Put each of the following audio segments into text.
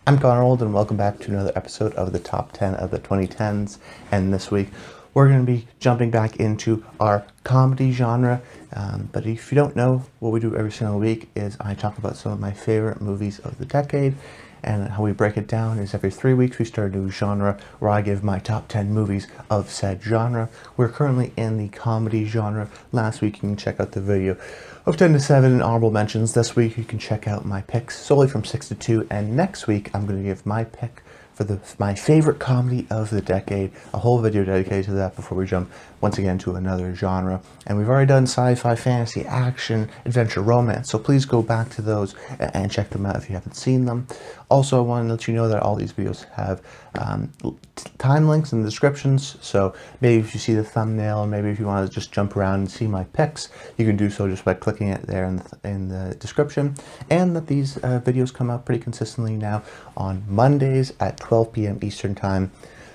I'm Connor Old, and welcome back to another episode of the Top 10 of the 2010s. And this week, we're going to be jumping back into our comedy genre. But if you don't know, what we do every single week is I talk about some of my favorite movies of the decade. And how we break it down is every 3 weeks we start a new genre where I give my top 10 movies of said genre. We're currently in the comedy genre. Last week you can check out the video of 10 to 7 and honorable mentions. This week you can check out my picks solely from 6 to 2. And next week I'm going to give my pick for my favorite comedy of the decade. A whole video dedicated to that before we jump once again to another genre. And we've already done sci-fi, fantasy, action, adventure, romance. So please go back to those and check them out if you haven't seen them. Also, I want to let you know that all these videos have time links in the descriptions. So maybe if you see the thumbnail, or maybe if you want to just jump around and see my picks, you can do so just by clicking it there in the description. And that these videos come out pretty consistently now on Mondays at 12 p.m. Eastern Time.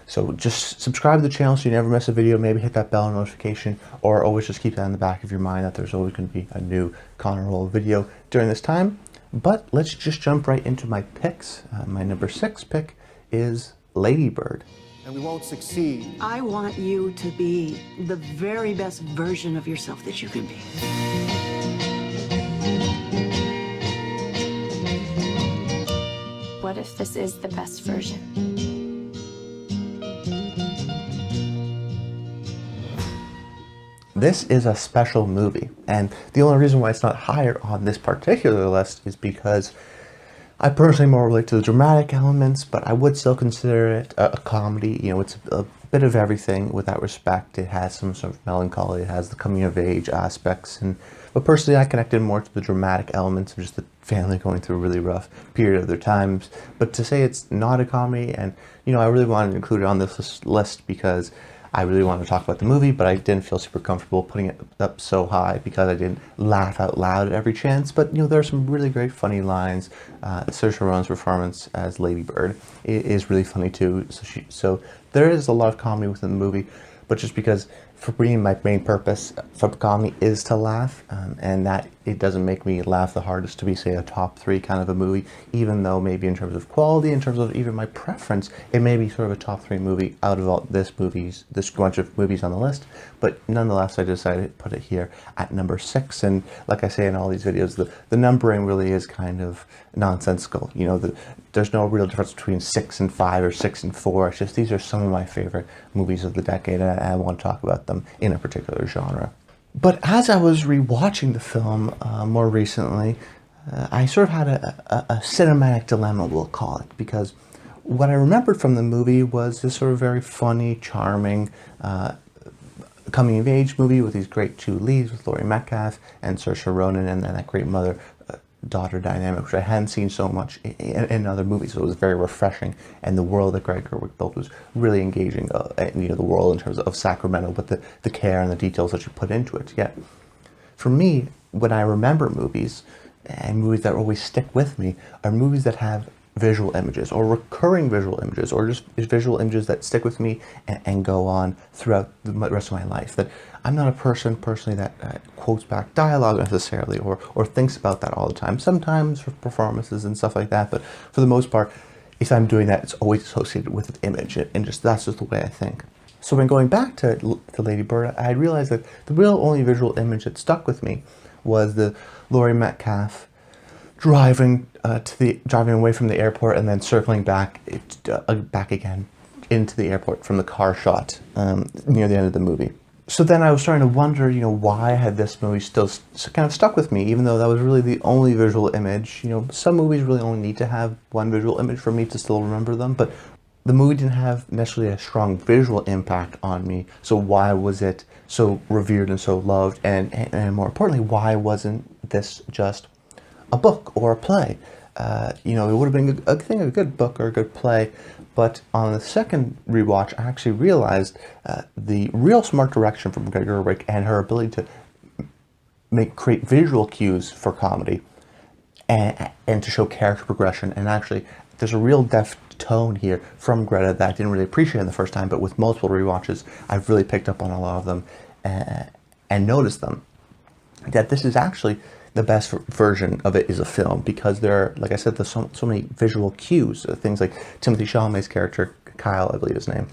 So just subscribe to the channel so you never miss a video. Maybe hit that bell notification, or always just keep that in the back of your mind that there's always going to be a new Connor Roll video during this time. But let's just jump right into my picks. My number 6 pick is Lady Bird. And we won't succeed. I want you to be the very best version of yourself that you can be. What if this is the best version? This is a special movie, and the only reason why it's not higher on this particular list is because I personally more relate to the dramatic elements, but I would still consider it a comedy. You know, it's a bit of everything with that respect. It has some sort of melancholy, it has the coming of age aspects, but personally I connected more to the dramatic elements of just the family going through a really rough period of their times. But to say it's not a comedy, and you know, I really wanted to include it on this list because I really wanted to talk about the movie, but I didn't feel super comfortable putting it up so high because I didn't laugh out loud at every chance. But you know, there are some really great funny lines. Saoirse Ronan's performance as Lady Bird is really funny too. So there is a lot of comedy within the movie, but just because for me, my main purpose for comedy is to laugh, and that it doesn't make me laugh the hardest to be, say, a top 3 kind of a movie, even though maybe in terms of quality, in terms of even my preference, it may be sort of a top 3 movie out of all this bunch of movies on the list. But nonetheless, I decided to put it here at number 6. And like I say in all these videos, the numbering really is kind of nonsensical. You know, there's no real difference between 6 and 5 or 6 and 4. It's just these are some of my favorite movies of the decade, and I want to talk about them in a particular genre. But as I was rewatching the film more recently, I sort of had a cinematic dilemma, we'll call it, because what I remembered from the movie was this sort of very funny, charming coming-of-age movie with these great 2 leads with Laurie Metcalf and Saoirse Ronan, and then that great mother-daughter dynamic, which I hadn't seen so much in other movies. So it was very refreshing, and the world that Greg Gerwig built was really engaging. You know, the world in terms of Sacramento, but the care and the details that you put into it. Yet, for me, when I remember movies, and movies that always stick with me, are movies that have visual images, or recurring visual images, or just visual images that stick with me and go on throughout the rest of my life. That I'm not a person personally that quotes back dialogue necessarily, or thinks about that all the time. Sometimes for performances and stuff like that, but for the most part, if I'm doing that, it's always associated with an image, and that's just the way I think. So when going back to Lady Bird, I realized that the real only visual image that stuck with me was the Laurie Metcalf driving away from the airport and then circling back again into the airport from the car shot near the end of the movie. So then I was starting to wonder, you know, why had this movie still kind of stuck with me, even though that was really the only visual image. You know, some movies really only need to have one visual image for me to still remember them, but the movie didn't have necessarily a strong visual impact on me. So why was it so revered and so loved? And more importantly, why wasn't this just a book or a play? You know, it would have been a good book or a good play, but on the second rewatch, I actually realized the real smart direction from Greg Gerwig and her ability to create visual cues for comedy and to show character progression. And actually, there's a real deft tone here from Greta that I didn't really appreciate in the first time, but with multiple rewatches, I've really picked up on a lot of them and noticed them. That this is actually the best version of it is a film, because there are, like I said, there's so many visual cues, things like Timothy Chalamet's character, Kyle, I believe his name.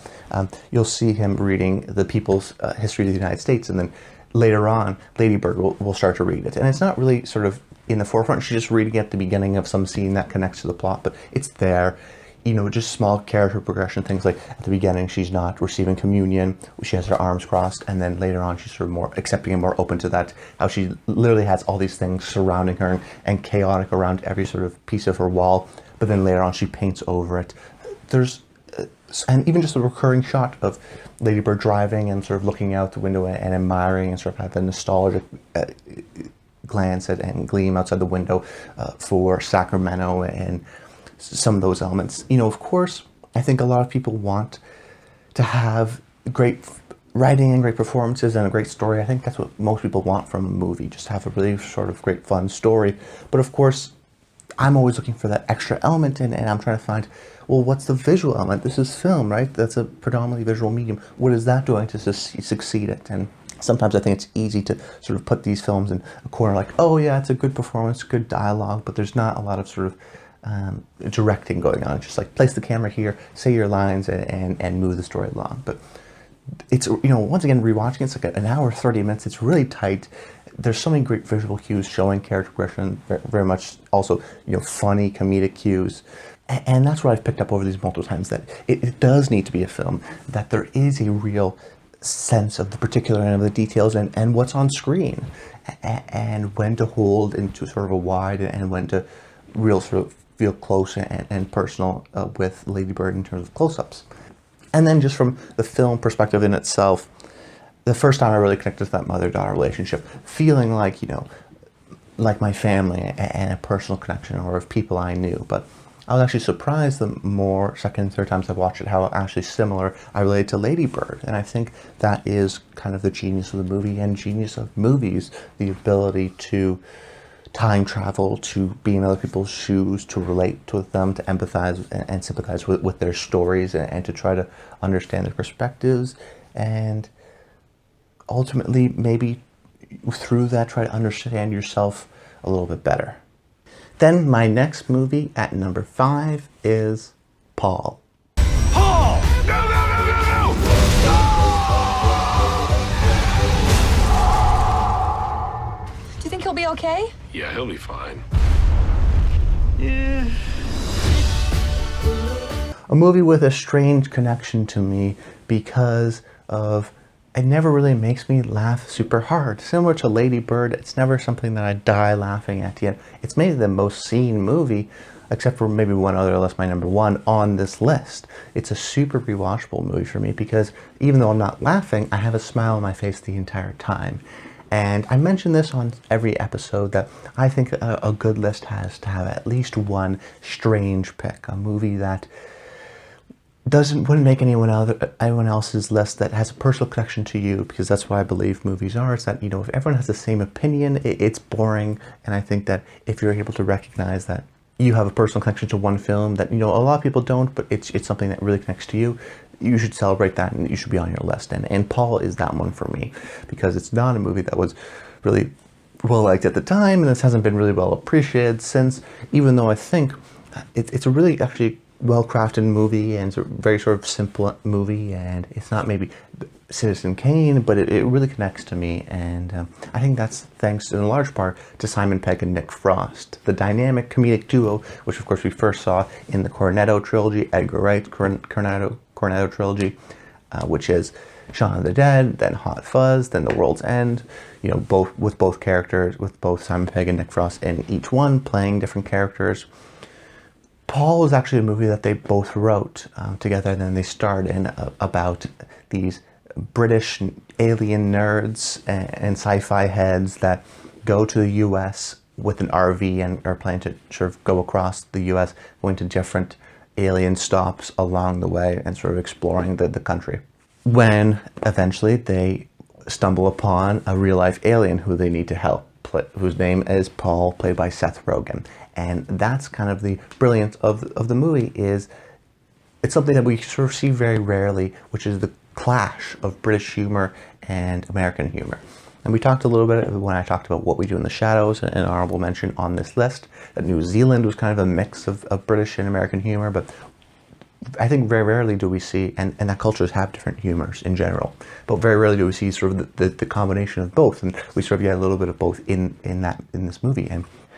You'll see him reading the people's history of the United States, and then later on, Lady Bird will start to read it. And it's not really sort of in the forefront. She's just reading at the beginning of some scene that connects to the plot, but it's there. You know, just small character progression, things like at the beginning she's not receiving communion, she has her arms crossed, and then later on she's sort of more accepting and more open to that, how she literally has all these things surrounding her and chaotic around every sort of piece of her wall, but then later on she paints over it. There's and even just a recurring shot of Lady Bird driving and sort of looking out the window and admiring and sort of have the nostalgic glance at and gleam outside the window for Sacramento and some of those elements. You know, of course, I think a lot of people want to have great writing and great performances and a great story. I think that's what most people want from a movie, just have a really sort of great fun story. But of course, I'm always looking for that extra element, and I'm trying to find, well, what's the visual element? This is film, right? That's a predominantly visual medium. What is that doing to succeed at? And sometimes I think it's easy to sort of put these films in a corner like, oh yeah, it's a good performance, good dialogue, but there's not a lot of sort of directing going on. It's just like place the camera here, say your lines, and move the story along. But it's, you know, once again, rewatching it's like an hour, 30 minutes. It's really tight. There's so many great visual cues showing character progression, very much also, you know, funny comedic cues. And that's what I've picked up over these multiple times, that it does need to be a film, that there is a real sense of the particular and of the details and what's on screen, and when to hold into sort of a wide and when to real sort of feel close and personal with Lady Bird in terms of close-ups. And then just from the film perspective in itself, the first time I really connected to that mother-daughter relationship, feeling like, you know, like my family and a personal connection, or of people I knew. But I was actually surprised the more second and third times I've watched it, how actually similar I related to Lady Bird. And I think that is kind of the genius of the movie and genius of movies, the ability to time travel, to be in other people's shoes, to relate to them, to empathize and sympathize with their stories, and to try to understand their perspectives, and ultimately maybe through that try to understand yourself a little bit better. Then my next movie at number 5 is Paul. Paul! No, no, no, no, no! Do you think he'll be okay? Yeah, he'll be fine. A movie with a strange connection to me because of it never really makes me laugh super hard. Similar to Lady Bird, it's never something that I die laughing at yet. It's maybe the most seen movie, except for maybe one other, that's my number 1 on this list. It's a super rewatchable movie for me because even though I'm not laughing, I have a smile on my face the entire time. And I mention this on every episode that I think a good list has to have at least one strange pick, a movie that wouldn't make anyone else's list, that has a personal connection to you, because that's what I believe movies are. It's that, you know, if everyone has the same opinion, it's boring. And I think that if you're able to recognize that you have a personal connection to one film that, you know, a lot of people don't, but it's something that really connects to you, you should celebrate that and you should be on your list. And Paul is that one for me, because it's not a movie that was really well liked at the time, and this hasn't been really well appreciated since, even though I think it's a really actually well-crafted movie, and it's a very sort of simple movie, and it's not maybe Citizen Kane, but it really connects to me, and I think that's thanks in large part to Simon Pegg and Nick Frost, the dynamic comedic duo, which of course we first saw in the Cornetto trilogy, Edgar Wright's Cornetto trilogy, which is Shaun of the Dead, then Hot Fuzz, then The World's End, you know, both characters, with both Simon Pegg and Nick Frost in each one playing different characters. Paul was actually a movie that they both wrote together, and then they starred in about these British alien nerds and sci-fi heads that go to the US with an RV and are planning to sort of go across the US, going to different alien stops along the way and sort of exploring the country. When eventually they stumble upon a real-life alien who they need to help, whose name is Paul, played by Seth Rogen. And that's kind of the brilliance of the movie, is it's something that we sort of see very rarely, which is the clash of British humor and American humor. And we talked a little bit when I talked about What We Do in the Shadows, an honorable mention on this list, that New Zealand was kind of a mix of British and American humor, but I think very rarely do we see, and that cultures have different humors in general, but very rarely do we see sort of the combination of both, and we sort of get a little bit of both in this movie.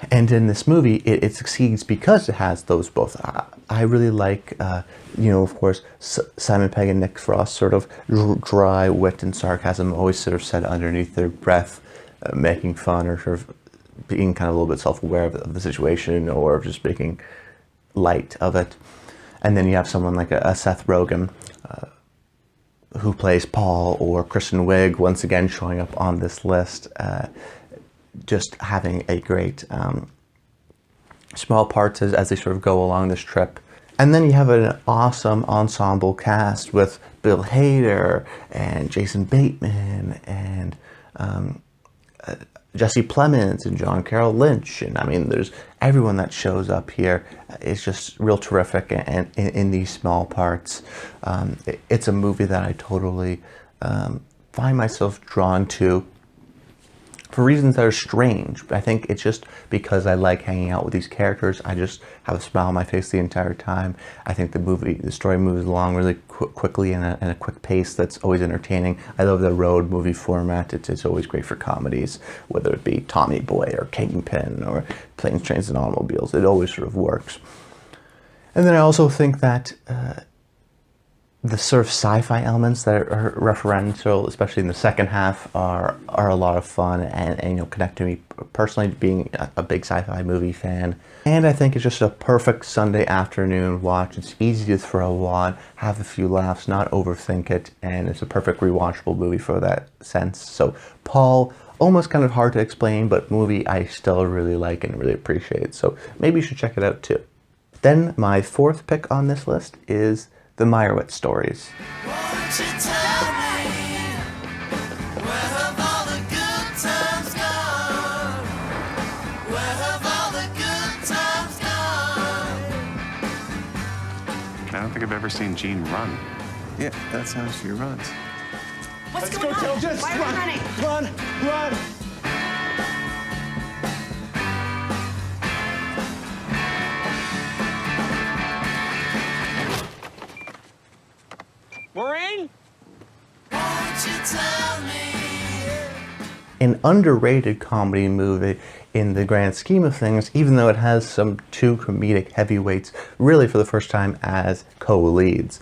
And in this movie, it succeeds because it has those both. I really like, of course, Simon Pegg and Nick Frost sort of dry wit and sarcasm, always sort of said underneath their breath, making fun or sort of being kind of a little bit self-aware of the situation, or just making light of it. And then you have someone like a Seth Rogen, who plays Paul, or Kristen Wiig, once again showing up on this list, just having a great small parts as they sort of go along this trip. And then you have an awesome ensemble cast with Bill Hader and Jason Bateman and Jesse Plemons and John Carroll Lynch, and I mean, there's everyone that shows up here is just real terrific, and in these small parts. It's a movie that I totally find myself drawn to for reasons that are strange. I think it's just because I like hanging out with these characters. I just have a smile on my face the entire time. I think the story moves along really quickly in a quick pace that's always entertaining. I love the road movie format. It's always great for comedies, whether it be Tommy Boy or Kingpin or Planes, Trains, and Automobiles. It always sort of works. And then I also think that the sort of sci-fi elements that are referential, especially in the second half, are a lot of fun and connect to me personally, being a big sci-fi movie fan. And I think it's just a perfect Sunday afternoon watch. It's easy to throw on, have a few laughs, not overthink it, and it's a perfect rewatchable movie for that sense. So Paul, almost kind of hard to explain, but movie I still really like and really appreciate. So maybe you should check it out too. Then my fourth pick on this list is the Meyerowitz Stories. Won't you tell me, where have all the good times gone? Where have all the good times gone? I don't think I've ever seen Jean run. Yeah, that's how she runs. What's going on? Just Why are we running? Run! Maureen? Won't you tell me? An underrated comedy movie in the grand scheme of things, even though it has some two comedic heavyweights, really for the first time as co-leads.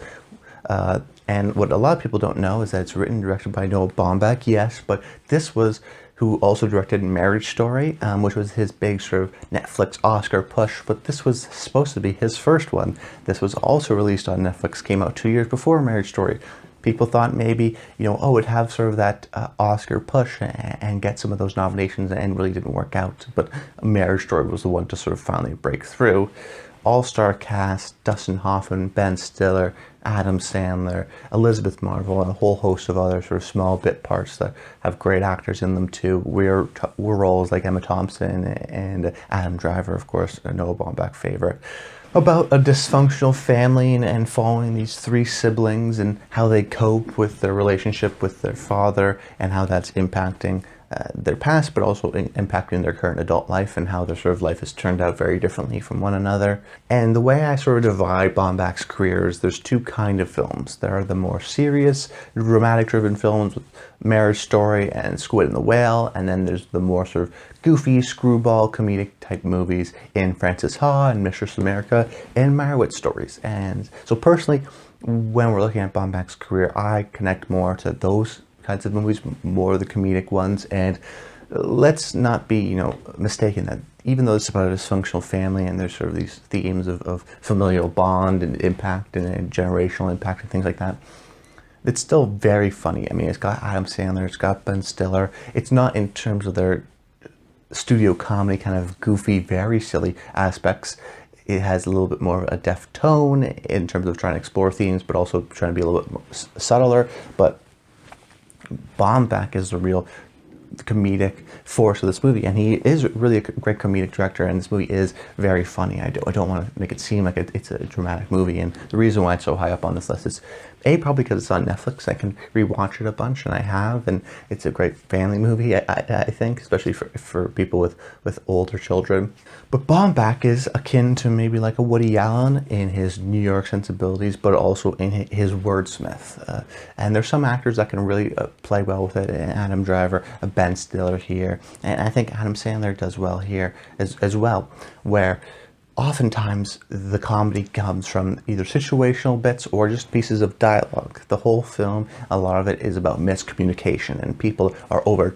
And what a lot of people don't know is that it's written and directed by Noah Baumbach, yes, but this was who also directed Marriage Story, which was his big sort of Netflix Oscar push, but this was supposed to be his first one. This was also released on Netflix, came out 2 years before Marriage Story. People thought maybe, it'd have sort of that Oscar push and get some of those nominations, and really didn't work out. But Marriage Story was the one to sort of finally break through. All-star cast, Dustin Hoffman, Ben Stiller, Adam Sandler, Elizabeth Marvel, and a whole host of other sort of small bit parts that have great actors in them too. We're roles like Emma Thompson and Adam Driver, of course, a Noah Baumbach favorite. About a dysfunctional family and following these three siblings and how they cope with their relationship with their father and how that's impacting their past, but also impacting their current adult life, and how their sort of life has turned out very differently from one another. And the way I sort of divide Baumbach's career is there's two kind of films. There are the more serious, dramatic-driven films with Marriage Story and Squid and the Whale, and then there's the more sort of goofy, screwball, comedic-type movies in Frances Ha and Mistress America and Meyerowitz Stories. And so personally, when we're looking at Baumbach's career, I connect more to those kinds of movies, more of the comedic ones. And let's not be, mistaken that even though it's about a dysfunctional family and there's sort of these themes of familial bond and impact and generational impact and things like that, it's still very funny. I mean, it's got Adam Sandler, it's got Ben Stiller. It's not in terms of their studio comedy kind of goofy, very silly aspects. It has a little bit more of a deft tone in terms of trying to explore themes, but also trying to be a little bit more subtler. But Baumbach is the real comedic force of this movie, and he is really a great comedic director, and this movie is very funny. I don't want to make it seem like it's a dramatic movie, and the reason why it's so high up on this list is probably because it's on Netflix. I can rewatch it a bunch, and I have, and it's a great family movie, I think, especially for people with older children. But Baumbach is akin to maybe like a Woody Allen in his New York sensibilities, but also in his wordsmith. And there's some actors that can really play well with it. Adam Driver, Ben Stiller here, and I think Adam Sandler does well here as well, where oftentimes the comedy comes from either situational bits or just pieces of dialogue. The whole film, a lot of it is about miscommunication, and people are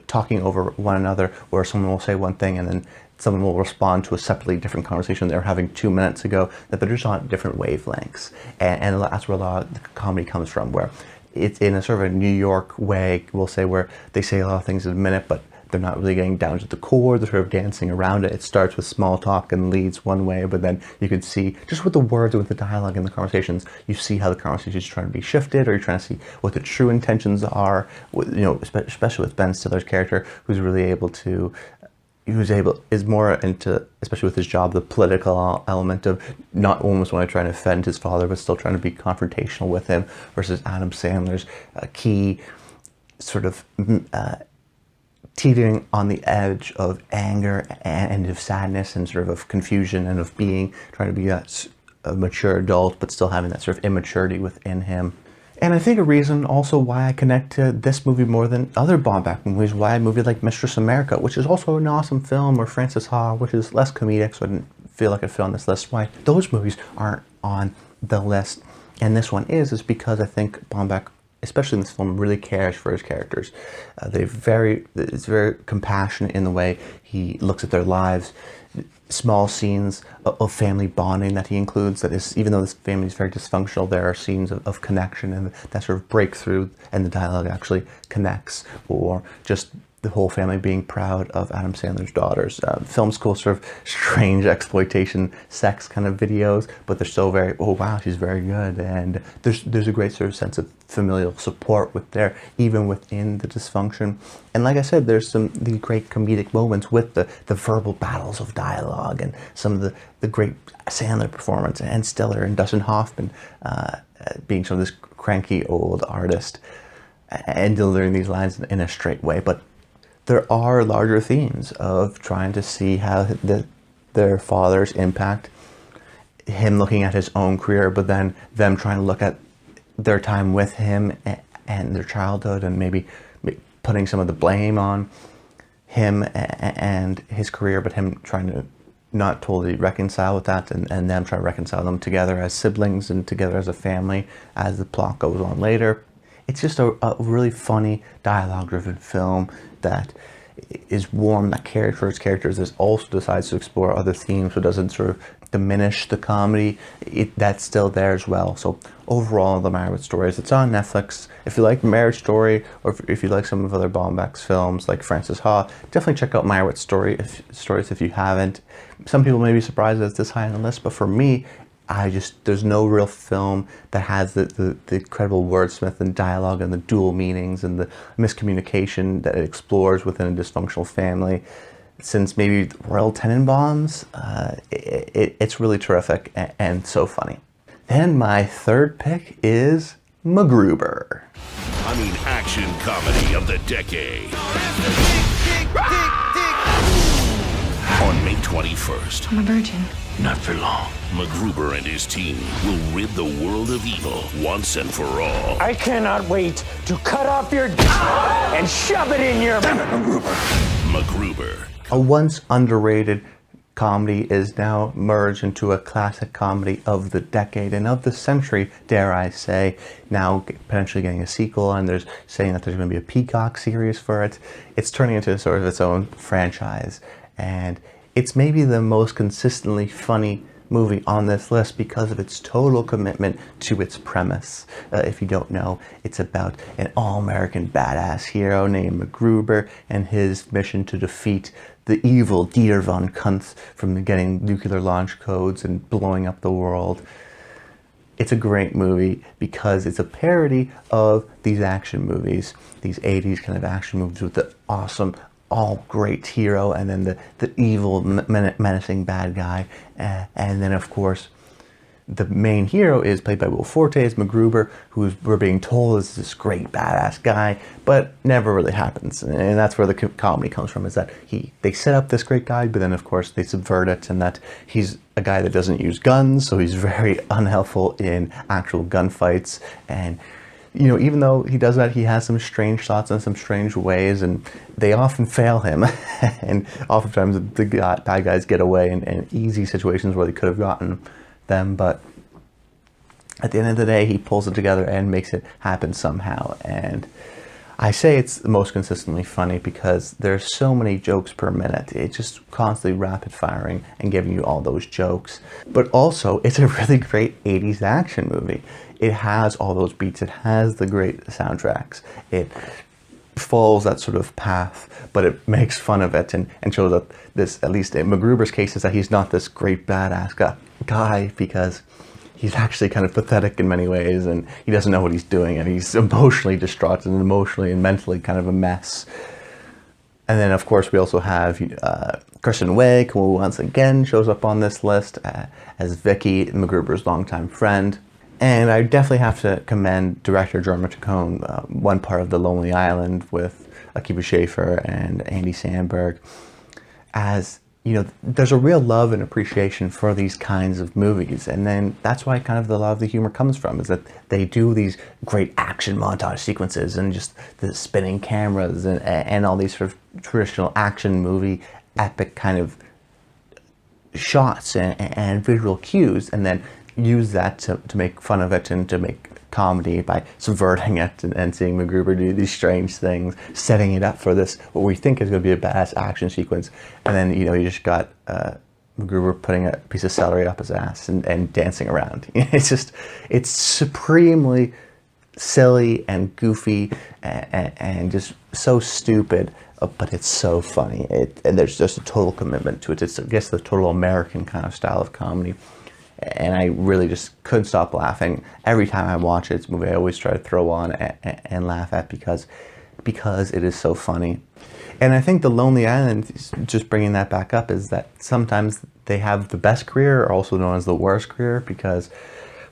talking over one another, where someone will say one thing and then someone will respond to a separately different conversation they were having 2 minutes ago, that they're just on different wavelengths. And that's where a lot of the comedy comes from, where it's in a sort of a New York way, we'll say, where they say a lot of things in a minute, but they're not really getting down to the core. They're sort of dancing around it. It starts with small talk and leads one way, but then you can see, just with the words and with the dialogue and the conversations, you see how the conversation is trying to be shifted, or you're trying to see what the true intentions are, especially with Ben Stiller's character, who's really able to, is more into, especially with his job, the political element of not almost want to try to offend his father, but still trying to be confrontational with him, versus Adam Sandler's key sort of teetering on the edge of anger and of sadness and sort of confusion and of trying to be a mature adult, but still having that sort of immaturity within him. And I think a reason also why I connect to this movie more than other Baumbach movies, why a movie like Mistress America, which is also an awesome film, or Frances Ha, which is less comedic, so I didn't feel like it fit on this list, why those movies aren't on the list and this one is because I think Baumbach, especially in this film, really cares for his characters. It's very compassionate in the way he looks at their lives. Small scenes of family bonding that he includes, that is, even though this family is very dysfunctional, there are scenes of connection and that sort of breakthrough, and the dialogue actually connects, or just the whole family being proud of Adam Sandler's daughters. Film school sort of strange exploitation sex kind of videos, but they're still very, oh wow, she's very good, and there's a great sort of sense of familial support even within the dysfunction. And like I said, there's these great comedic moments with the verbal battles of dialogue, and some of the great Sandler performance, and Stiller and Dustin Hoffman being sort of this cranky old artist and delivering these lines in a straight way. But there are larger themes of trying to see how their fathers impact him, looking at his own career, but then them trying to look at their time with him and their childhood, and maybe putting some of the blame on him and his career, but him trying to not totally reconcile with that, and them trying to reconcile them together as siblings and together as a family as the plot goes on later. It's just a really funny, dialogue-driven film that is warm, that cares for its characters, that also decides to explore other themes, so it doesn't sort of diminish the comedy. That's still there as well. So overall, the Meyerowitz Stories, it's on Netflix. If you like Marriage Story, or if you like some of other Baumbach's films like Frances Ha, definitely check out Meyerowitz Stories if you haven't. Some people may be surprised that it's this high on the list, but for me, there's no real film that has the incredible wordsmith and dialogue and the dual meanings and the miscommunication that it explores within a dysfunctional family since maybe Royal Tenenbaums. It's really terrific and so funny. Then my third pick is Macgruber. I mean, action comedy of the decade. On May 21st. I'm a virgin. Not for long. Macgruber and his team will rid the world of evil once and for all. I cannot wait to cut off your and shove it in your... Damn it, Macgruber. A once underrated comedy is now merged into a classic comedy of the decade and of the century, dare I say. Now potentially getting a sequel, and there's saying that there's going to be a Peacock series for it. It's turning into sort of its own franchise, and it's maybe the most consistently funny movie on this list because of its total commitment to its premise. If you don't know, it's about an all-American badass hero named Macgruber and his mission to defeat the evil Dieter von Kuntz from getting nuclear launch codes and blowing up the world. It's a great movie because it's a parody of these action movies, these 80s kind of action movies with the awesome, all great hero, and then the evil, menacing bad guy. And then, of course, the main hero is played by Will Forte as Macgruber, who we're being told is this great badass guy, but never really happens. And that's where the comedy comes from, is that they set up this great guy, but then of course they subvert it, and that he's a guy that doesn't use guns, so he's very unhelpful in actual gunfights. And you know, even though he does that, he has some strange thoughts and some strange ways, and they often fail him. And oftentimes the bad guys get away in easy situations where they could have gotten them, but at the end of the day, he pulls it together and makes it happen somehow. And I say it's the most consistently funny because there's so many jokes per minute. It's just constantly rapid firing and giving you all those jokes. But also, it's a really great 80s action movie. It has all those beats. It has the great soundtracks. It follows that sort of path, but it makes fun of it and shows that this, at least in Macgruber's case, is that he's not this great badass guy, because he's actually kind of pathetic in many ways, and he doesn't know what he's doing, and he's emotionally distraught and emotionally and mentally kind of a mess. And then of course we also have Kristen Wiig, who once again shows up on this list as Vicky, Macgruber's longtime friend. And I definitely have to commend director Jorma Taccone, one part of The Lonely Island with Akiva Schaffer and Andy Samberg, as you know, there's a real love and appreciation for these kinds of movies. And then that's why kind of a lot of the humor comes from, is that they do these great action montage sequences and just the spinning cameras and all these sort of traditional action movie epic kind of shots and visual cues, and then use that to make fun of it and to make comedy by subverting it and seeing Macgruber do these strange things, setting it up for this, what we think is going to be a badass action sequence. And then, you know, you just got Macgruber putting a piece of celery up his ass and dancing around. It's just, it's supremely silly and goofy and just so stupid, but it's so funny. And there's just a total commitment to it. It's, I guess, the total American kind of style of comedy. And I really just couldn't stop laughing every time I watch it. It's a movie I always try to throw on and laugh at because it is so funny. And I think The Lonely Island, just bringing that back up, is that sometimes they have the best career, or also known as the worst career, because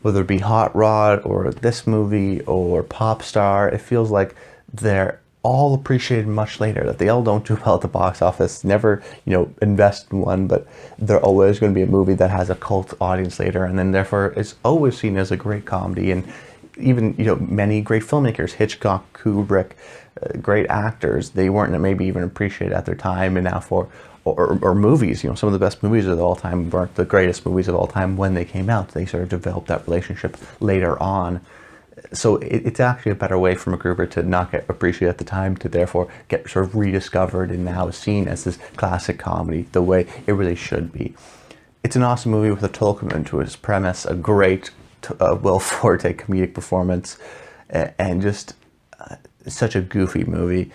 whether it be Hot Rod or this movie or Pop Star, it feels like they're all appreciated much later, that they all don't do well at the box office, never, you know, invest in one, but they're always going to be a movie that has a cult audience later, and then therefore it's always seen as a great comedy. And even, you know, many great filmmakers, Hitchcock, Kubrick, great actors, they weren't maybe even appreciated at their time, and now or movies, you know, some of the best movies of all time weren't the greatest movies of all time when they came out. They sort of developed that relationship later on. So it's actually a better way for Macgruber to not get appreciated at the time, to therefore get sort of rediscovered and now seen as this classic comedy the way it really should be. It's an awesome movie with a total commitment to its premise, a great Will Forte comedic performance, and just such a goofy movie.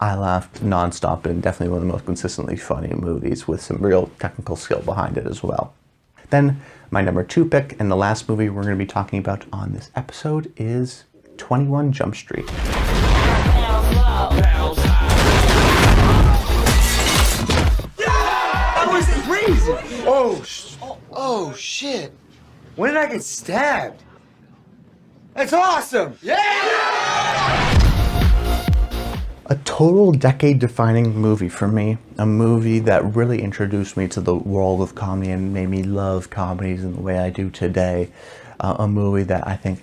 I laughed nonstop, and definitely one of the most consistently funny movies with some real technical skill behind it as well. Then my number 2 pick, and the last movie we're going to be talking about on this episode, is 21 Jump Street. That was crazy! Oh shit! When did I get stabbed? That's awesome! Yeah! A total decade-defining movie for me. A movie that really introduced me to the world of comedy and made me love comedies in the way I do today. A movie that I think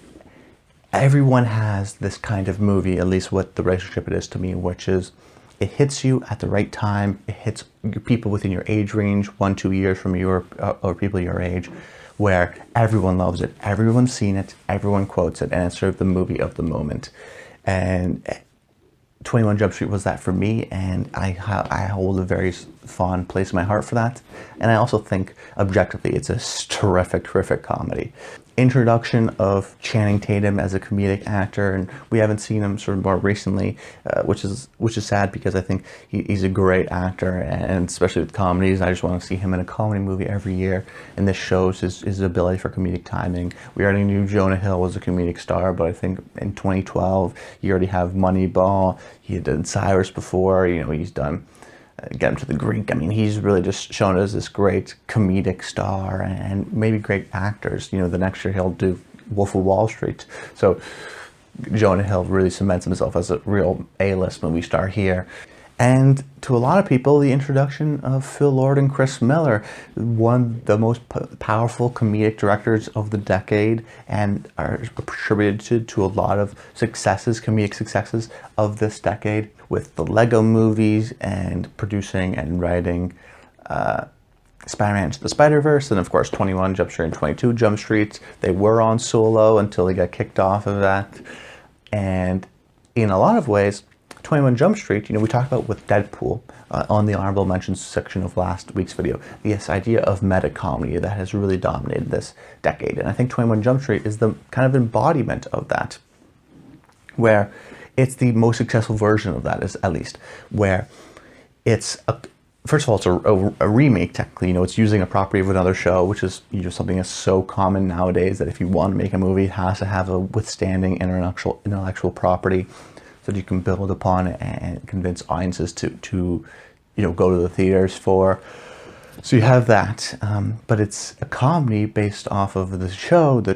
everyone has this kind of movie, at least what the relationship it is to me, which is it hits you at the right time. It hits people within your age range, 1-2 years from you, or people your age, where everyone loves it, everyone's seen it, everyone quotes it, and it's sort of the movie of the moment. And 21 Jump Street was that for me, and I hold a very fond place in my heart for that. And I also think, objectively, it's a terrific comedy. Introduction of Channing Tatum as a comedic actor, and we haven't seen him sort of more recently, which is sad, because I think he's a great actor, and especially with comedies, I just want to see him in a comedy movie every year, and this shows his ability for comedic timing. We already knew Jonah Hill was a comedic star, but I think in 2012 you already have Moneyball. He had done Cyrus before, he's done Get Him to the Greek. I mean, he's really just shown as this great comedic star, and maybe great actors. The next year he'll do Wolf of Wall Street. So Jonah Hill really cements himself as a real A-list movie star here. And to a lot of people, the introduction of Phil Lord and Chris Miller, one of the most powerful comedic directors of the decade, and are attributed to a lot of successes, comedic successes of this decade, with the Lego movies and producing and writing Spider-Man Into the Spider-Verse, and of course 21 Jump Street and 22 Jump Street. They were on Solo until they got kicked off of that. And in a lot of ways, 21 Jump Street, we talked about with Deadpool on the honorable mentions section of last week's video, this idea of meta comedy that has really dominated this decade. And I think 21 Jump Street is the kind of embodiment of that, where it's the most successful version of that, is at least, where it's first of all, it's a remake technically. It's using a property of another show, which is something that's so common nowadays that if you want to make a movie, it has to have a withstanding intellectual property that you can build upon and convince audiences to go to the theaters for. So you have that, but it's a comedy based off of the show, the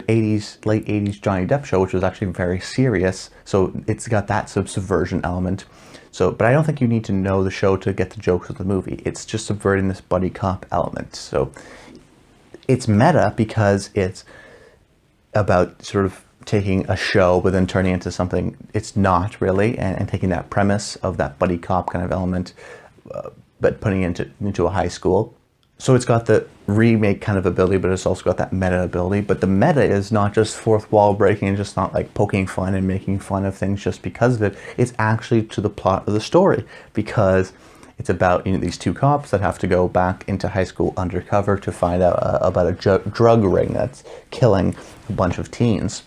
late 80s Johnny Depp show, which was actually very serious. So it's got that subversion element. So, but I don't think you need to know the show to get the jokes of the movie. It's just subverting this buddy cop element. So it's meta because it's about sort of taking a show but then turning it into something it's not really, and taking that premise of that buddy cop kind of element, but putting it into a high school. So it's got the remake kind of ability, but it's also got that meta ability. But the meta is not just fourth wall breaking and just not like poking fun and making fun of things just because of it. It's actually to the plot of the story, because it's about these two cops that have to go back into high school undercover to find out about a drug ring that's killing a bunch of teens.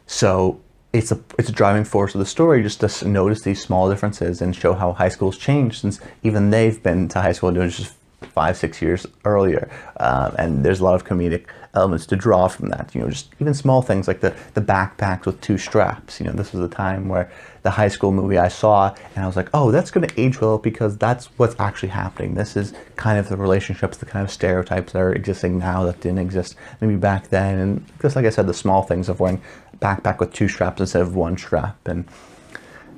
So it's a driving force of the story just to notice these small differences and show how high school's changed since even they've been to high school doing just 5-6 years earlier. And there's a lot of comedic elements to draw from that. Just even small things like the backpacks with 2 straps. This was a time where the high school movie I saw, and I was like, oh, that's going to age well because that's what's actually happening. This is kind of the relationships, the kind of stereotypes that are existing now that didn't exist maybe back then. And just like I said, the small things of wearing a backpack with 2 straps instead of 1 strap, and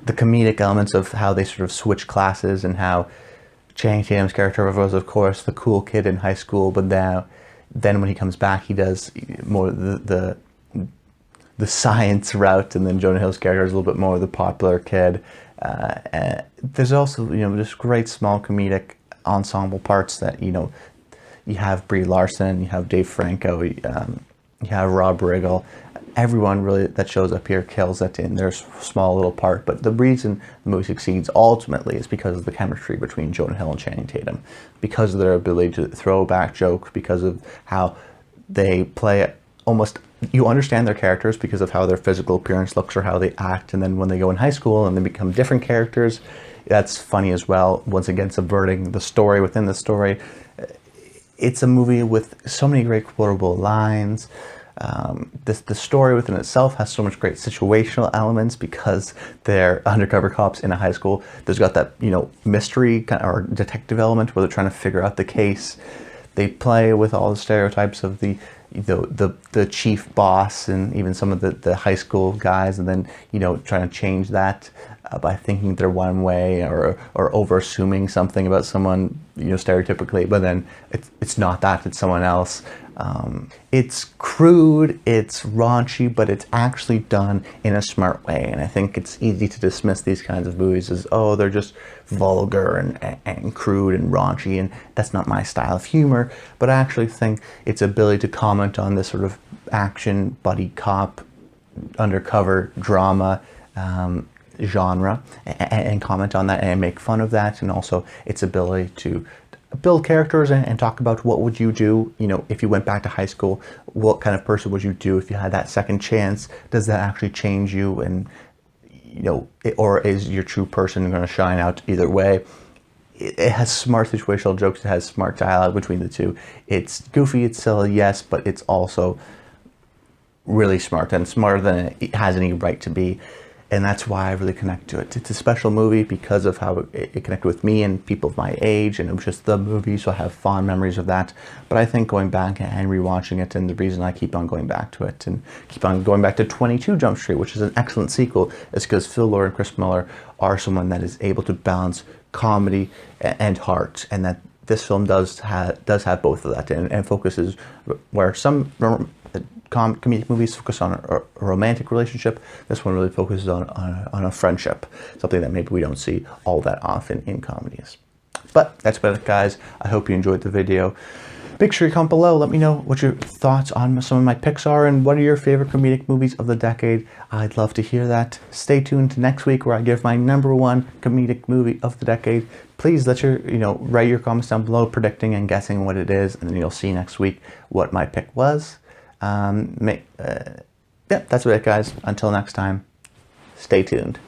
the comedic elements of how they sort of switch classes, and how Channing Tatum's character was, of course, the cool kid in high school, but then when he comes back, he does more the science route, and then Jonah Hill's character is a little bit more the popular kid. There's also just great small comedic ensemble parts that you have Brie Larson, you have Dave Franco, you have Rob Riggle. Everyone really that shows up here kills it in their small little part. But the reason the movie succeeds ultimately is because of the chemistry between Jonah Hill and Channing Tatum, because of their ability to throw back jokes, because of how they play it. Almost, you understand their characters because of how their physical appearance looks or how they act, and then when they go in high school and they become different characters, that's funny as well. Once again, subverting the story within the story. It's a movie with so many great quotable lines. The story within itself has so much great situational elements because they're undercover cops in a high school. There's got that mystery or detective element where they're trying to figure out the case. They play with all the stereotypes of the chief boss and even some of the high school guys, and then trying to change that by thinking they're one way or over assuming something about someone stereotypically, but then it's not that, it's someone else. It's crude, it's raunchy, but it's actually done in a smart way. And I think it's easy to dismiss these kinds of movies as, oh, they're just vulgar and crude and raunchy, and that's not my style of humor. But I actually think its ability to comment on this sort of action, buddy cop, undercover drama, genre and comment on that and make fun of that, and also its ability to build characters and talk about what would you do, you know, if you went back to high school, what kind of person would you do if you had that second chance? Does that actually change you? And, you know, or is your true person going to shine out either way? It has smart situational jokes. It has smart dialogue between the two. It's goofy, it's silly, yes, but it's also really smart, and smarter than it has any right to be. And that's why I really connect to it. It's a special movie because of how it connected with me and people of my age, and it was just the movie, so I have fond memories of that. But I think going back and rewatching it, and the reason I keep on going back to it and keep on going back to 22 Jump Street, which is an excellent sequel, is because Phil Lord and Chris Miller are someone that is able to balance comedy and heart, and that this film does have both of that, and focuses where some comedic movies focus on a romantic relationship. This one really focuses on a friendship, something that maybe we don't see all that often in comedies. But that's about it, guys. I hope you enjoyed the video. Make sure you comment below. Let me know what your thoughts on some of my picks are, and what are your favorite comedic movies of the decade. I'd love to hear that. Stay tuned to next week, where I give my #1 comedic movie of the decade. Please let your, write your comments down below, predicting and guessing what it is, and then you'll see next week what my pick was. Yeah, that's about it, guys. Until next time, stay tuned.